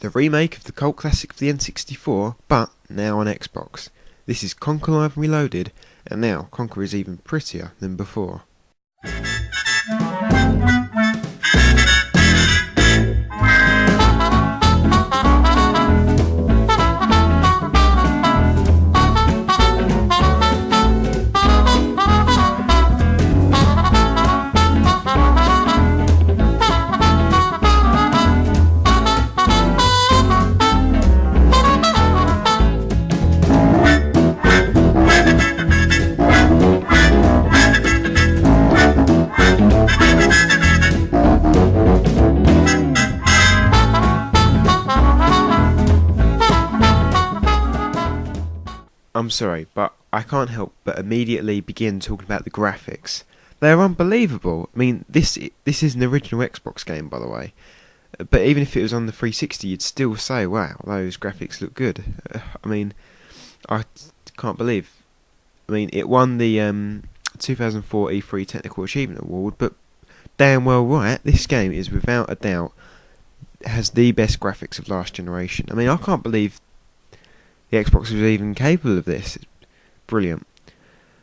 the remake of the cult classic of the N64, but now on Xbox. This is Conker Live and Reloaded, and now Conker is even prettier than before. I'm sorry, but I can't help but immediately begin talking about the graphics. They're unbelievable. I mean, this is an original Xbox game, by the way. But even if it was on the 360, you'd still say, wow, those graphics look good. I mean, I can't believe. I mean, it won the 2004 E3 Technical Achievement Award, but damn well right, this game is without a doubt has the best graphics of last generation. I mean, I can't believe the Xbox was even capable of this. It's brilliant.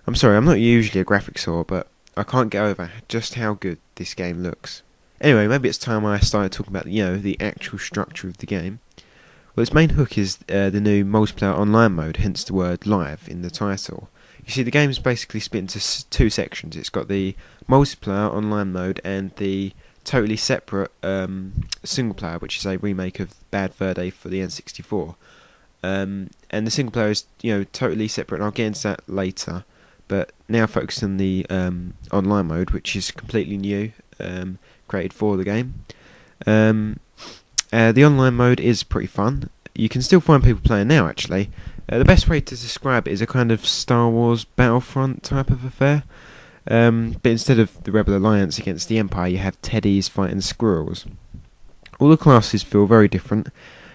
I'm sorry, I'm not usually a graphics whore, but I can't get over just how good this game looks. Anyway, maybe it's time I started talking about the actual structure of the game. Well, its main hook is the new multiplayer online mode, hence the word live in the title. You see, the game is basically split into two sections. It's got the multiplayer online mode and the totally separate single player, which is a remake of Bad Fur Day for the N64. And the single player is totally separate, and I'll get into that later. But now focused on the online mode, which is completely new, created for the game. The online mode is pretty fun. You can still find people playing now, actually. The best way to describe it is a kind of Star Wars Battlefront type of affair. But instead of the Rebel Alliance against the Empire, you have teddies fighting squirrels. All the classes feel very different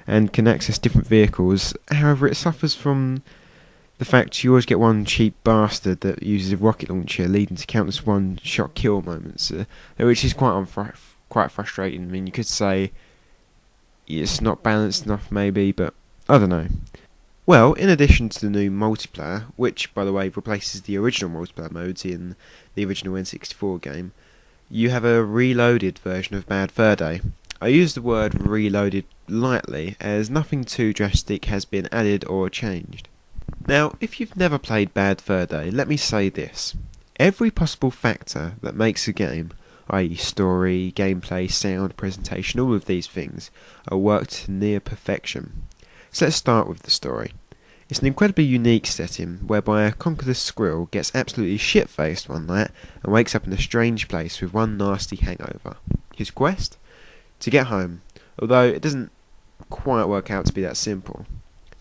and can access different vehicles. However, it suffers from the fact you always get one cheap bastard that uses a rocket launcher, leading to countless one-shot kill moments, which is quite frustrating. I mean, you could say it's not balanced enough, maybe, but I don't know. Well, in addition to the new multiplayer, which, by the way, replaces the original multiplayer modes in the original N64 game, you have a reloaded version of Bad Fur Day. I use the word reloaded lightly, as nothing too drastic has been added or changed. Now, if you've never played Bad Fur Day, let me say this. Every possible factor that makes a game, i.e. story, gameplay, sound, presentation, all of these things, are worked to near perfection. So let's start with the story. It's an incredibly unique setting, whereby Conker the Squirrel gets absolutely shit-faced one night and wakes up in a strange place with one nasty hangover. His quest? To get home, although it doesn't quite work out to be that simple.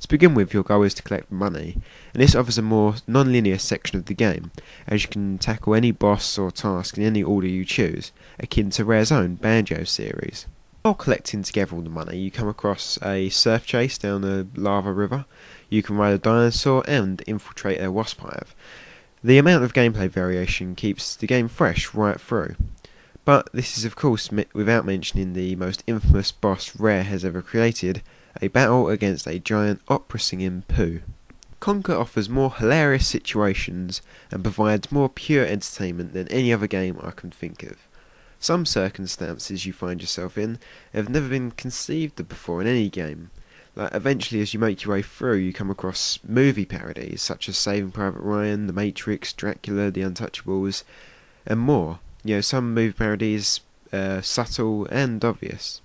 To begin with, your goal is to collect money, and this offers a more non-linear section of the game, as you can tackle any boss or task in any order you choose, akin to Rare's own Banjo series. While collecting together all the money, you come across a surf chase down a lava river, you can ride a dinosaur and infiltrate a wasp hive. The amount of gameplay variation keeps the game fresh right through. But this is of course without mentioning the most infamous boss Rare has ever created, a battle against a giant opera-singing poo. Conker offers more hilarious situations and provides more pure entertainment than any other game I can think of. Some circumstances you find yourself in have never been conceived of before in any game. Like eventually, as you make your way through, you come across movie parodies such as Saving Private Ryan, The Matrix, Dracula, The Untouchables, and more. Some movie parodies subtle and obvious.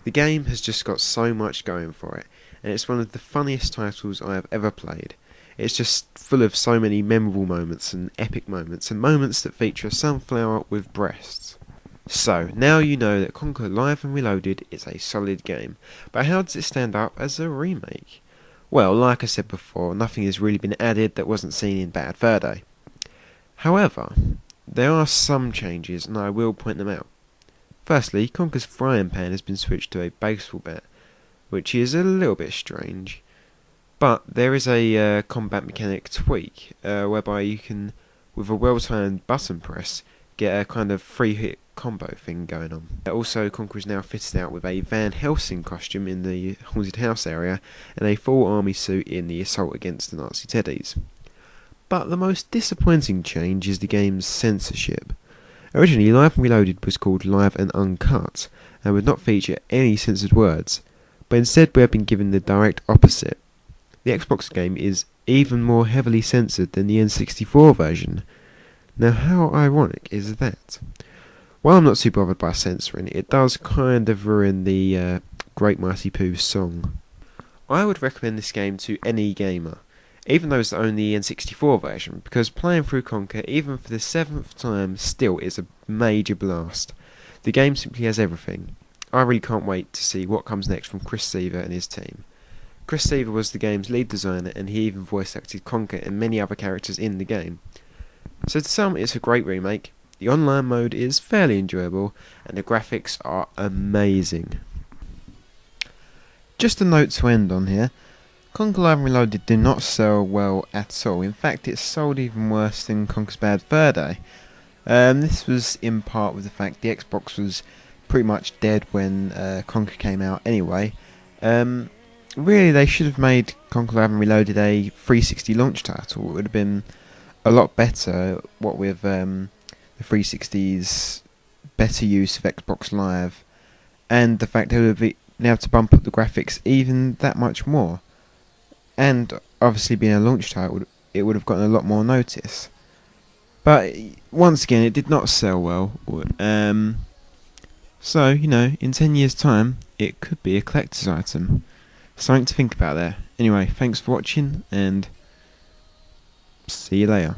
The game has just got so much going for it, and it's one of the funniest titles I have ever played. It's just full of so many memorable moments and epic moments, and moments that feature a sunflower with breasts. So, now you know that Conker Live and Reloaded is a solid game, but how does it stand up as a remake? Well, like I said before, nothing has really been added that wasn't seen in Bad Fur Day. However, there are some changes, and I will point them out. Firstly, Conker's frying pan has been switched to a baseball bat, which is a little bit strange. But there is a combat mechanic tweak, whereby you can, with a well-timed button press, get a kind of free-hit combo thing going on. Also, Conker is now fitted out with a Van Helsing costume in the haunted house area and a full army suit in the assault against the Nazi teddies. But the most disappointing change is the game's censorship. Originally, Live and Reloaded was called Live and Uncut and would not feature any censored words, but instead we have been given the direct opposite. The Xbox game is even more heavily censored than the N64 version. Now, how ironic is that? While I'm not too bothered by censoring, it does kind of ruin the Great Mighty Pooh song. I would recommend this game to any gamer, even though it's only the N64 version, because playing through Conker, even for the 7th time, still is a major blast. The game simply has everything. I really can't wait to see what comes next from Chris Seaver and his team. Chris Seaver was the game's lead designer, and he even voice acted Conker and many other characters in the game. So to sum, it's a great remake, the online mode is fairly enjoyable, and the graphics are amazing. Just a note to end on here, Conker Live and Reloaded did not sell well at all. In fact, it sold even worse than Conker's Bad Fur Day. This was in part with the fact the Xbox was pretty much dead when Conker came out anyway. Really, they should have made Conker Live and Reloaded a 360 launch title. It would have been a lot better, what with the 360's better use of Xbox Live, and the fact they would have been able to bump up the graphics even that much more. And obviously being a launch title, it would have gotten a lot more notice. But once again, it did not sell well. So, you know, in 10 years' time, it could be a collector's item. Something to think about there. Anyway, thanks for watching, and see you later.